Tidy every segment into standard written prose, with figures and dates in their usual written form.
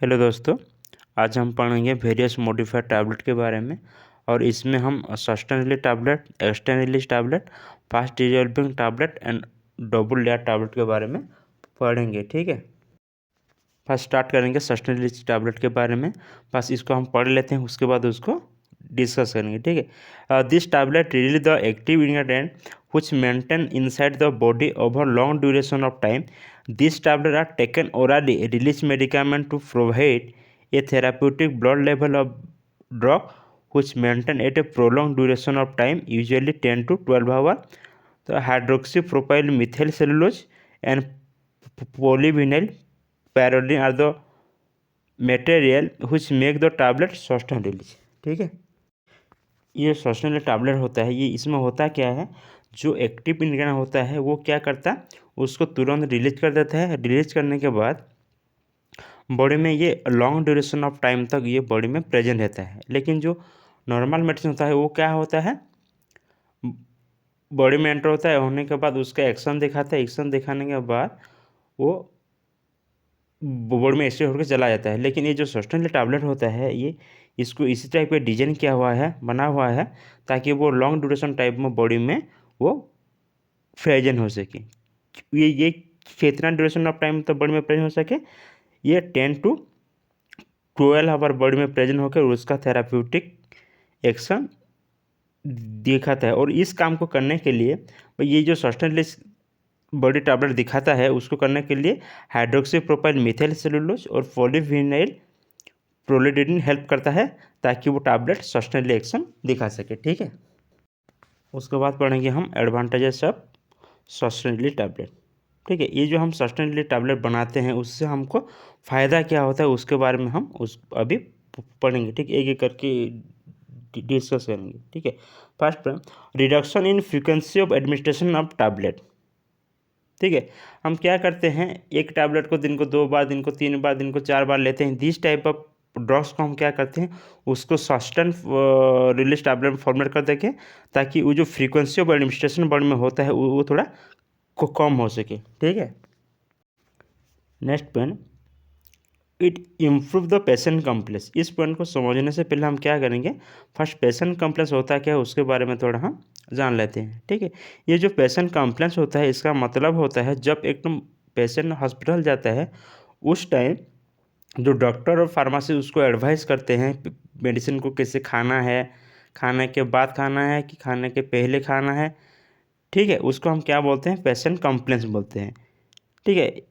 Hello दोस्तों, आज हम पढ़ेंगे वेरियस मॉडिफाइड टैबलेट के बारे में। और इसमें हम sustain release tablet, extend release tablet, fast dissolving tablet and double layer tablet के बारे में पढ़ेंगे। ठीक है, फर्स्ट स्टार्ट करेंगे सस्टेन रिलीज टैबलेट के बारे में। बस इसको हम पढ़ लेते हैं, उसके बाद उसको डिस्कस करेंगे। ठीक है, this tablet release the active ingredient which maintain inside the body over long duration of time. These tablets are taken orally, release medicament to provide a therapeutic blood level of drug which maintain at a prolonged duration of time, usually 10 to 12 hours. The hydroxypropyl methyl cellulose and polyvinyl pyridine are the material which make the tablet sustained release. ठीक है, ये sustainable tablet होता है, ये इसमें होता क्या है, जो एक्टिव इंग्रेडिएंट होता है वो क्या करता है, उसको तुरंत रिलीज कर देता है। रिलीज करने के बाद बॉडी में ये लॉन्ग ड्यूरेशन ऑफ टाइम तक ये बॉडी में प्रेजेंट रहता है। लेकिन जो नॉर्मल मेडिसिन होता है वो क्या होता है, बॉडी में एंटर होता है, होने के बाद उसका एक्शन दिखाता है, एक्शन दिखाने के बाद वो बॉडी में एक्सट्रेट होकर चला जाता है। लेकिन ये जो सस्टेनेबल टैबलेट होता है, ये इसको इसी टाइप का डिजाइन किया हुआ है, बना हुआ है, ताकि वो लॉन्ग ड्यूरेशन टाइप में बॉडी में वो प्रेजेंट हो सके। ये कितना ड्यूरेशन ऑफ टाइम तक बॉडी में प्रेजेंट हो सके, ये 10 to 12 आवर बॉडी में प्रेजेंट होकर उसका थेराप्यूटिक एक्शन दिखाता है। और इस काम को करने के लिए ये जो सस्टेनेबल बॉडी टैबलेट दिखाता है, उसको करने के लिए हाइड्रोक्सीप्रोपाइल मिथाइल सेलुलोज और पॉलीविनाइल प्रोलिडिन हेल्प करता है, ताकि वो टैबलेट सस्टेनेबल एक्शन दिखा सके। ठीक है, उसके बाद पढ़ेंगे हम एडवांटेजेस ऑफ सस्टेनेबल टैबलेट। ठीक है, ये जो हम सस्टेनेबल टैबलेट बनाते हैं उससे हमको फ़ायदा क्या होता है, उसके बारे में हम अभी पढ़ेंगे। ठीक, एक एक करके डिस्कस करेंगे। ठीक है, first reduction in frequency of administration of tablet. ठीक है, हम क्या करते हैं, एक टैबलेट को दिन को 2 बार, दिन को 3 बार, दिन को 4 बार लेते हैं। दिस टाइप ऑफ ड्रग्स को हम क्या करते हैं, उसको सस्टेन रिलीज टैबलेट में फॉर्मेट कर देंगे, ताकि वो जो फ्रीक्वेंसी ऑफ एडमिनिस्ट्रेशन बॉडी में होता है वो थोड़ा कम हो सके। ठीक है, next point, it improve the patient complex. इस पॉइंट को समझने से पहले हम क्या करेंगे, फर्स्ट पेशेंट कम्प्लेक्स होता है क्या है उसके बारे में थोड़ा हम जान लेते हैं। ठीक है, ये जो पेशेंट कम्प्लेक्स होता है, इसका मतलब होता है जब एकदम पेशेंट हॉस्पिटल जाता है, उस टाइम जो डॉक्टर और फार्मासी उसको एडवाइस करते हैं मेडिसिन को कैसे खाना है, खाने के बाद खाना है कि खाने के पहले खाना है। ठीक है, उसको हम क्या बोलते हैं, पेशेंट कम्प्लेंस बोलते हैं। ठीक है,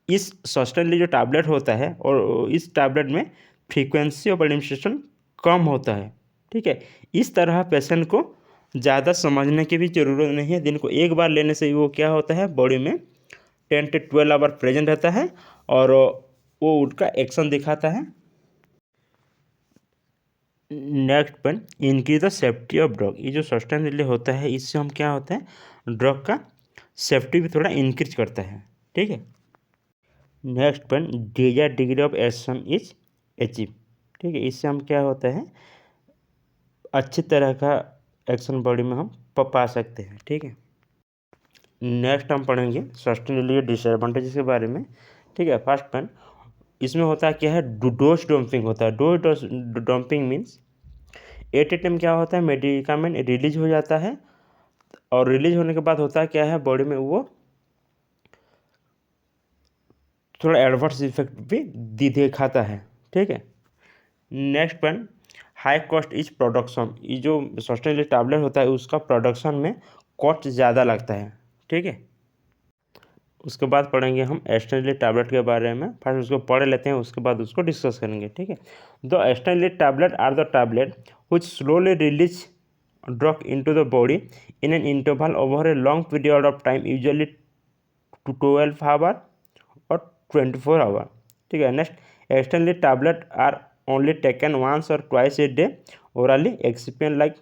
इस सस्टेनेबल जो टैबलेट होता है, और इस टैबलेट में फ्रीक्वेंसी ऑफ एडमिनिस्ट्रेशन कम होता है। ठीक है, इस तरह पेशेंट को ज़्यादा समझने की भी ज़रूरत नहीं है। दिन को एक बार लेने से वो क्या होता है, बॉडी में 10 to 12 आवर प्रेजेंट रहता है और वो उनका एक्शन दिखाता है। Next point, increase the safety of drug. ये जो सस्टेनेबल होता है, इससे हम क्या होता है, ड्रग का सेफ्टी भी थोड़ा इंक्रीज करता है। ठीक है, next point, desired degree of action is achieve. ठीक है, इससे हम क्या होता है, अच्छी तरह का एक्शन बॉडी में हम पा सकते हैं। ठीक है, नेक्स्ट हम पढ़ेंगे सस्टेनेबल डिसएडवांटेजेस के बारे में। ठीक है, फर्स्ट पॉइंट, इसमें होता है क्या है, डोज डंपिंग होता है। Dose dumping means at a time क्या होता है, मेडिकामेंट रिलीज हो जाता है, और रिलीज होने के बाद होता है क्या है, बॉडी में वो थोड़ा एडवर्स इफेक्ट भी दिखाता है। ठीक है, next point, high cost is production. ये जो सस्टेनेबल टैबलेट होता है उसका प्रोडक्शन में कॉस्ट ज़्यादा लगता है। ठीक है, उसके बाद पढ़ेंगे हम एक्सटेंडेड टैबलेट के बारे में। फर्स्ट उसको पढ़ लेते हैं, उसके बाद उसको डिस्कस करेंगे। ठीक है, the extended tablet are the tablet which slowly release drug into the body in an interval over a long period of time, usually 12 hour और 24 आवर। ठीक है, next, extended tablet are only taken once और twice a day orally. Excipient like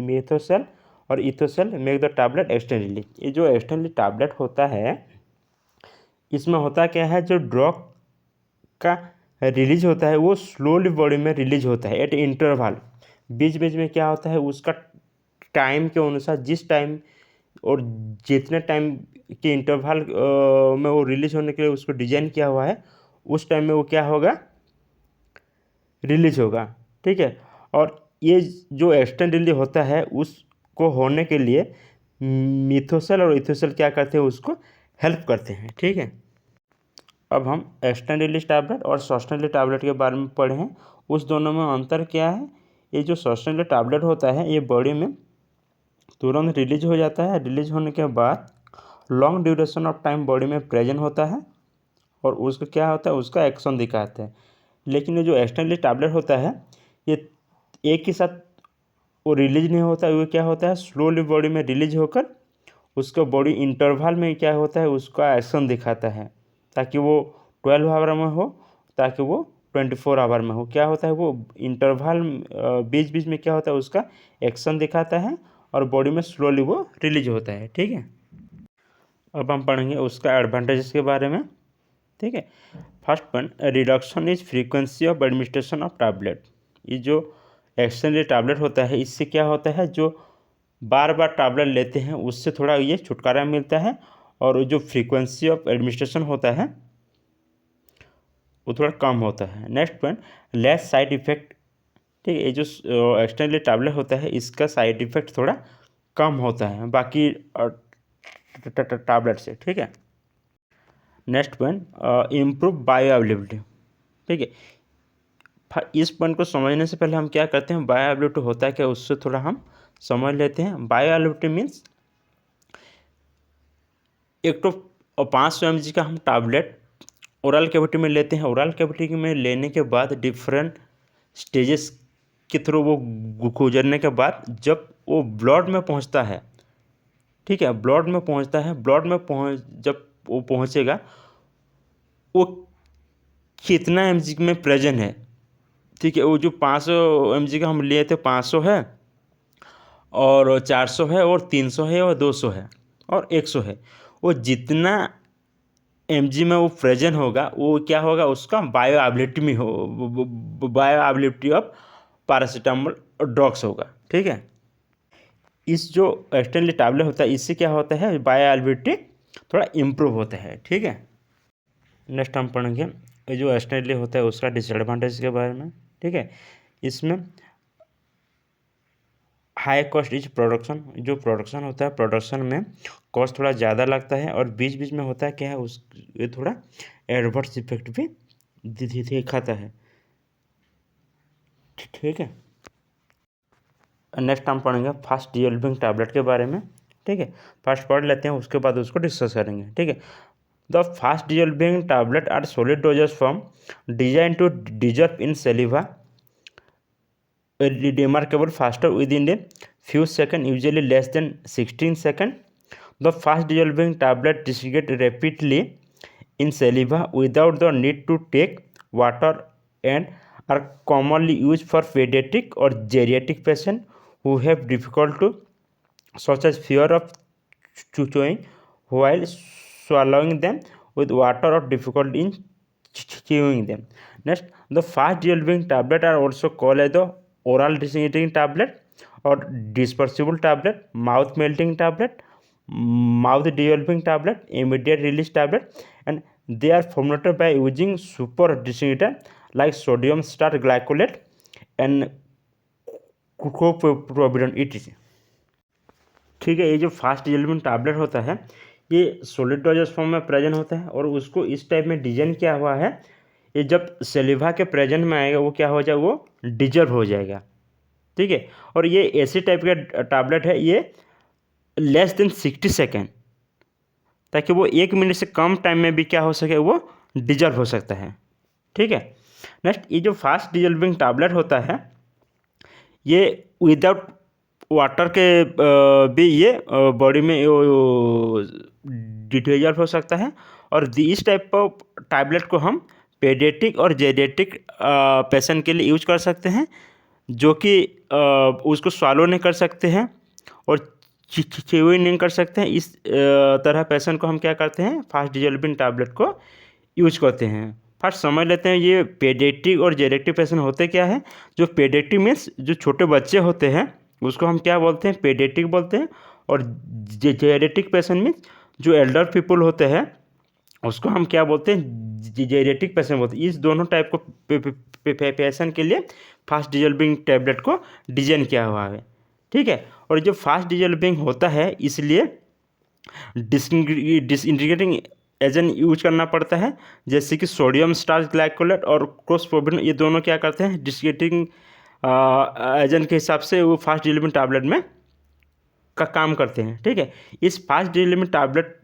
Methocel और Ethocel make the tablet extendedly. ये जो extended tablet होता है, इसमें होता क्या है, जो ड्रग का रिलीज होता है वो स्लोली बॉडी में रिलीज होता है एट इंटरवल। बीच बीच में क्या होता है, उसका टाइम के अनुसार, जिस टाइम और जितने टाइम के इंटरवल में वो रिलीज होने के लिए उसको डिजाइन किया हुआ है, उस टाइम में वो क्या होगा, रिलीज होगा। ठीक है, और ये जो एक्सटर्नल रिलीज होता है उसको होने के लिए मिथोसेल और इथोसेल क्या करते हैं, उसको हेल्प करते हैं। ठीक है, अब हम एक्सटर्नल रिलीज टैबलेट और सस्टेनल रिलीज टैबलेट के बारे में पढ़े हैं। उस दोनों में अंतर क्या है? ये जो सस्टेनल रिलीज टैबलेट होता है ये बॉडी में तुरंत रिलीज हो जाता है। रिलीज होने के बाद long duration of time body में प्रेजेंट होता है और उसका क्या होता है, उसका एक्शन दिखाते हैं। लेकिन ये जो एक्सटर्नल रिलीज टैबलेट होता है ये एक ही साथ वो रिलीज नहीं होता है। वो क्या होता है, स्लोली बॉडी में रिलीज होकर उसका बॉडी इंटरवल में क्या होता है, उसका एक्शन दिखाता है, ताकि वो 12 आवर में हो, ताकि वो 24 आवर में हो। क्या होता है, वो इंटरवल बीच बीच में क्या होता है, उसका एक्शन दिखाता है और बॉडी में स्लोली वो रिलीज होता है। ठीक है, अब हम पढ़ेंगे उसका एडवांटेजेस के बारे में। ठीक है, first point, reduction is frequency of administration of tablet. ये जो एक्सटर्नल टैबलेट होता है इससे क्या होता है, जो बार बार टैबलेट लेते हैं उससे थोड़ा ये छुटकारा मिलता है और जो फ्रीक्वेंसी ऑफ एडमिनिस्ट्रेशन होता है वो थोड़ा कम होता है। Next point, less side effect. ठीक है, ये जो एक्सटर्नल टैबलेट होता है इसका साइड इफेक्ट थोड़ा कम होता है बाकी टैबलेट से। ठीक है, नेक्स्ट पॉइंट, इम्प्रूव बायोअवेलेबिलिटी। ठीक है, इस पॉइंट को समझने से पहले हम क्या करते हैं, बायोअवेलेबिलिटी होता है क्या, उससे थोड़ा हम समझ लेते हैं। बायोअवेलेबिलिटी मीन्स एक तो 500 mg का हम टैबलेट ओरल कैविटी में लेते हैं। ओरल कैविटी में लेने के बाद डिफरेंट स्टेजेस के थ्रू वो गुजरने के बाद जब वो ब्लड में पहुंचता है, ठीक है, ब्लड में पहुंचता है, ब्लड में जब वो पहुंचेगा वो कितना mg में प्रेजेंट है। ठीक है, वो जो 500 mg का हम लिए थे, 500 है और 400 है और 300 है और 200 है और 100 है। वो जितना mg में वो प्रेजेंट होगा वो क्या होगा, उसका बायोअवेलेबिलिटी में हो, बायोअवेलेबिलिटी ऑफ पैरासीटामोल ड्रग्स होगा। ठीक है, इस जो एक्सटर्नल टैबलेट होता है इससे क्या होता है, बायोअवेलेबिलिटी थोड़ा इम्प्रूव होता है। ठीक है, नेक्स्ट हम पढ़ेंगे ये जो एक्सटर्नल होता है उसका डिसएडवांटेज के बारे में। ठीक है, इसमें हाई कॉस्ट इज प्रोडक्शन। जो प्रोडक्शन होता है, प्रोडक्शन में कॉस्ट थोड़ा ज़्यादा लगता है और बीच बीच में होता है क्या है, उस ये थोड़ा एडवर्स इफेक्ट भी दिखाता है। ठीक है, नेक्स्ट हम पढ़ेंगे फास्ट डिसॉल्विंग टैबलेट के बारे में। ठीक है, फर्स्ट पढ़ लेते हैं उसके बाद उसको डिस्कस करेंगे। ठीक है, the fast dissolving tablet are solid doses form design to dissolve in saliva remarkable faster within a few seconds, usually less than 16 seconds. The fast dissolving tablet disintegrate rapidly in saliva without the need to take water and are commonly used for pediatric or geriatric patients who have difficult to, such as fear of chewing while swallowing them with water or difficulty in chewing them. Next, the fast dissolving tablet are also called as the oral disintegrating tablet or dispersible tablet, mouth melting tablet, mouth dissolving tablet, immediate release tablet, and they are formulated by using super disintegrator like sodium star glycolate and copropidone etc. ठीक है, ये जो fast dissolving tablet होता है ये solid doses form में present होता है और उसको इस टाइप में डिजाइन किया हुआ है, ये जब सेलिवा के प्रेजेंट में आएगा वो क्या हो जाएगा, वो डिजर्व हो जाएगा। ठीक है, और ये ऐसे टाइप का टैबलेट है, ये लेस देन 60 सेकेंड, ताकि वो 1 मिनट से कम टाइम में भी क्या हो सके, वो डिजर्व हो सकता है। ठीक है, नेक्स्ट, ये जो फास्ट डिसॉल्विंग टैबलेट होता है ये विदाउट वाटर के भी ये बॉडी में डिजॉल्व हो सकता है। और इस टाइप ऑफ टैबलेट को हम पेडियाट्रिक और जेरियाट्रिक पेशेंट के लिए यूज कर सकते हैं, जो कि उसको स्वालो नहीं कर सकते हैं और च्यूइंग नहीं कर सकते हैं। इस तरह पेशेंट को हम क्या करते हैं, फास्ट डिसॉल्विंग टैबलेट को यूज करते हैं। फर्स्ट समझ लेते हैं ये पेडियाट्रिक और जेरियाट्रिक पेशेंट होते क्या है। जो पेडियाट्रिक मीन्स जो छोटे बच्चे होते हैं उसको हम क्या बोलते हैं, पेडियाट्रिक बोलते हैं। और जेरियाट्रिक पेशेंट मीन्स जो एल्डर पीपल होते हैं उसको हम क्या बोलते हैं, जेरेटिक पेशेंट बोलते हैं। इस दोनों टाइप को पेशेंट के लिए फास्ट डिजोल्विंग टैबलेट को डिजाइन किया हुआ है, ठीक है। और जो फास्ट डिजोल्विंग होता है इसलिए डिसइंटीग्रेटिंग एजेंट यूज करना पड़ता है, जैसे कि सोडियम स्टार्च ग्लाइकोलेट और क्रोस्प्रोबिन, ये दोनों क्या करते हैं, डिसइंटीग्रेटिंग एजेंट के हिसाब से वो फास्ट डिलीवरिंग टैबलेट में का काम करते हैं, ठीक है। इस फास्ट डिलीवरिंग टैबलेट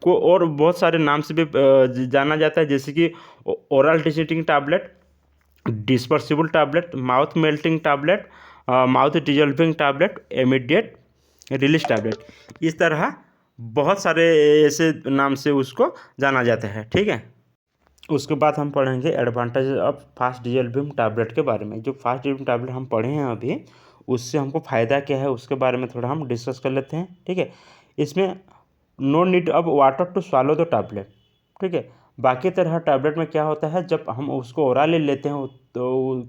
को और बहुत सारे नाम से भी जाना जाता है, जैसे कि oral disintegrating tablet, dispersible tablet, mouth melting tablet, mouth dissolving tablet, immediate release tablet. इस तरह बहुत सारे ऐसे नाम से उसको जाना जाता है, ठीक है। उसके बाद हम पढ़ेंगे advantage of fast dissolving tablet के बारे में। जो फास्ट डिजोल्विंग टैबलेट हम पढ़े हैं अभी, उससे हमको फ़ायदा क्या है उसके बारे में थोड़ा हम डिस्कस कर लेते हैं, ठीक है। इसमें no need of water to swallow the tablet, ठीक है। बाकी तरह टैबलेट में क्या होता है, जब हम उसको ओरली लेते हैं तो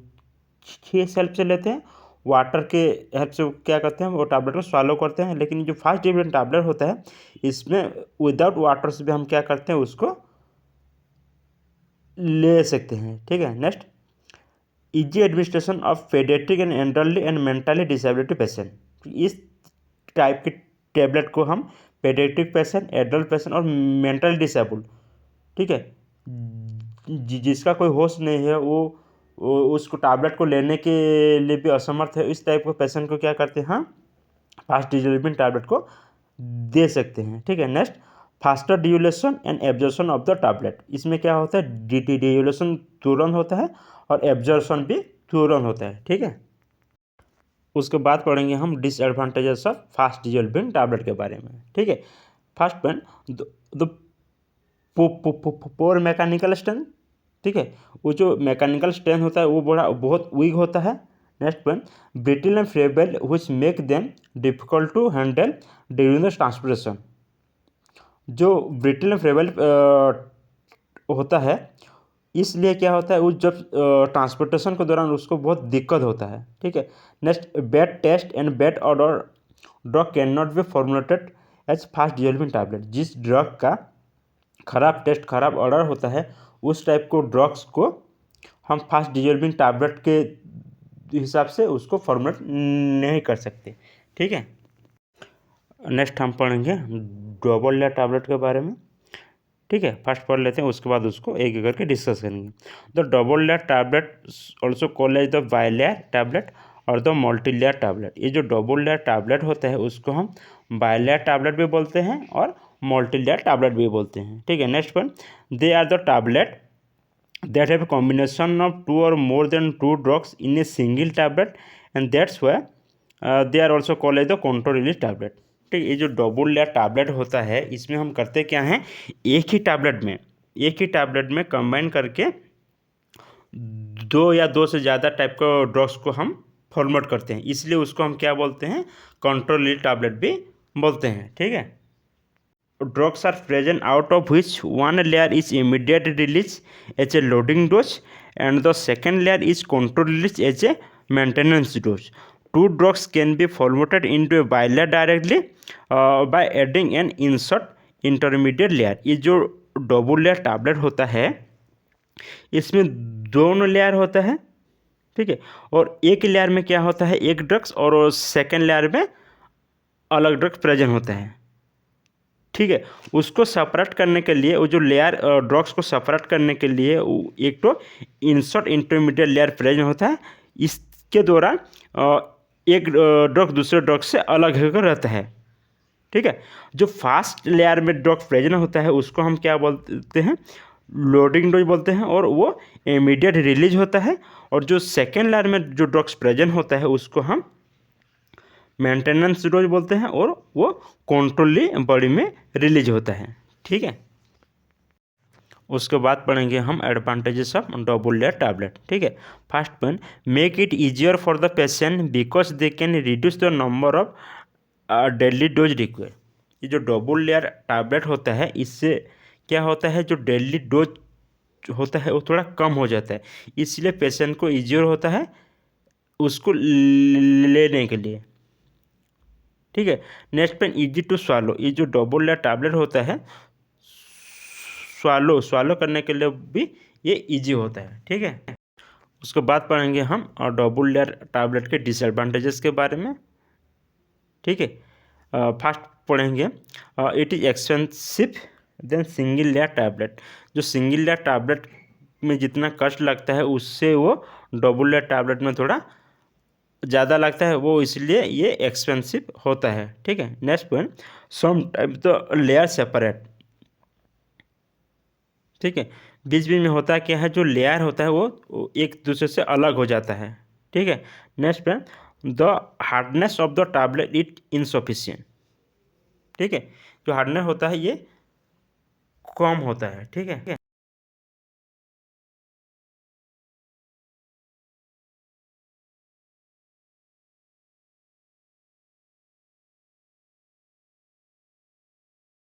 किस हेल्प से लेते हैं, वाटर के हेल्प से क्या करते हैं, वो टैबलेट को स्वालो करते हैं। लेकिन जो फास्ट डिजोल्विंग टैबलेट होता है इसमें विदाउट वाटर से भी हम क्या करते हैं, उसको ले सकते हैं, ठीक है। Next, easy administration of paediatric and elderly and mentally disability patient. इस टाइप के टैबलेट को हम पेडियाट्रिक पेशेंट, एडल्ट पेशेंट और मेंटली डिसेबल, ठीक है, जिसका कोई होश नहीं है, वो उसको टैबलेट को लेने के लिए भी असमर्थ है, इस टाइप के पेशेंट को क्या करते हैं, हम फास्ट डिजोल्विंग टैबलेट को दे सकते हैं, ठीक है। Next, faster dilution and absorption of the tablet. इसमें क्या होता है, डियूलेशन तुरंत होता है और एब्जॉर्प्शन भी तुरंत होता है, ठीक है। उसके बाद पढ़ेंगे हम disadvantages of fast dissolving tablet के बारे में, ठीक है। First point, the poor mechanical strength, ठीक है, वो जो मैकेनिकल स्ट्रेंथ होता है वो बहुत वीक होता है। Next point, brittle and friable which make them difficult to handle during the transportation. जो ब्रिटल एंड फ्लेबल होता है इसलिए क्या होता है, वो जब ट्रांसपोर्टेशन के दौरान उसको बहुत दिक्कत होता है, ठीक है। Next, bad taste and bad order drug can not be formulated as fast dissolving tablet. जिस ड्रग का खराब टेस्ट, खराब ऑर्डर होता है, उस टाइप को ड्रग्स को हम फास्ट डिजोल्विंग टैबलेट के हिसाब से उसको फॉर्मुलेट नहीं कर सकते, ठीक है। नेक्स्ट हम पढ़ेंगे डबल लेयर टैबलेट के बारे में, ठीक है। फर्स्ट पढ़ लेते हैं, उसके बाद उसको एक एक करके डिस्कस करेंगे। The double layer tablet also called as the bilayer tablet और द मल्टी लेयर टैबलेट। ये जो डबल लेयर टैबलेट होता है उसको हम बाइलेयर टैबलेट भी बोलते हैं और मल्टी लेयर टैबलेट भी बोलते हैं, ठीक है। Next point, they are the tablet that have combination of 2 or more than 2 drugs in a single tablet and that's why they are also called as the control release tablet, ठीक है। ये जो double layer tablet होता है इसमें हम करते क्या हैं, एक ही टैबलेट में कंबाइन करके 2 या 2 से ज़्यादा टाइप का ड्रग्स को हम फॉर्मेट करते हैं, इसलिए उसको हम क्या बोलते हैं, कंट्रोल रिलीज टैबलेट भी बोलते हैं, ठीक है। Drugs are present out of which one layer is immediate release as a loading dose and the second layer is control release as a maintenance dose. Two drugs can be formulated into a bilayer directly by adding an insert intermediate layer. ये जो double layer tablet होता है इसमें दोनों layer होता है, ठीक है। और एक लेयर में क्या होता है, एक ड्रग्स, और सेकेंड लेयर में अलग ड्रग्स प्रेजेंट होता है, ठीक है। उसको सेपरेट करने के लिए, वो जो लेयर ड्रग्स को सेपरेट करने के लिए एक तो इंसर्ट इंटरमीडिएट लेयर प्रेजेंट होता है, इसके दौरान एक ड्रग दूसरे ड्रग से अलग होकर रहता है, ठीक है। जो फास्ट लेयर में ड्रग प्रेजेंट होता है उसको हम क्या बोलते हैं, लोडिंग डोज बोलते हैं, और वो इमीडिएट रिलीज होता है। और जो सेकेंड लेयर में जो ड्रग्स प्रेजेंट होता है उसको हम मेंटेनेंस डोज बोलते हैं, और वो कंट्रोली बॉडी में रिलीज होता है, ठीक है। उसके बाद पढ़ेंगे हम advantages of double layer tablet, ठीक है। First point, make it easier for the patient because they can reduce the number of daily dose require. ये जो डबल लेयर टैबलेट होता है इससे क्या होता है, जो डेली डोज होता है वो थोड़ा कम हो जाता है, इसलिए पेशेंट को इजियर होता है उसको लेने के लिए, ठीक है। Next pain, easy to swallow. ये जो डबल लेयर टैबलेट होता है स्वालो करने के लिए भी ये इजी होता है। ठीक है, उसके बाद पढ़ेंगे हम और डबल लेयर टैबलेट के डिसएडवांटेजेस के बारे में। ठीक है, फर्स्ट पढ़ेंगे it is expensive than single layer tablet. जो सिंगल लेयर टैबलेट में जितना कष्ट लगता है उससे वो डबल लेयर टैबलेट में थोड़ा ज़्यादा लगता है, वो इसलिए ये एक्सपेंसिव होता है। ठीक है, नेक्स्ट पॉइंट, सम टाइम तो लेयर सेपरेट। ठीक है, बीच बीच में होता है क्या है, जो लेयर होता है वो एक दूसरे से अलग हो जाता है। ठीक है, next point, the hardness of the tablet it insufficient. ठीक है, जो हार्डनेस होता है ये कम होता है। ठीक है,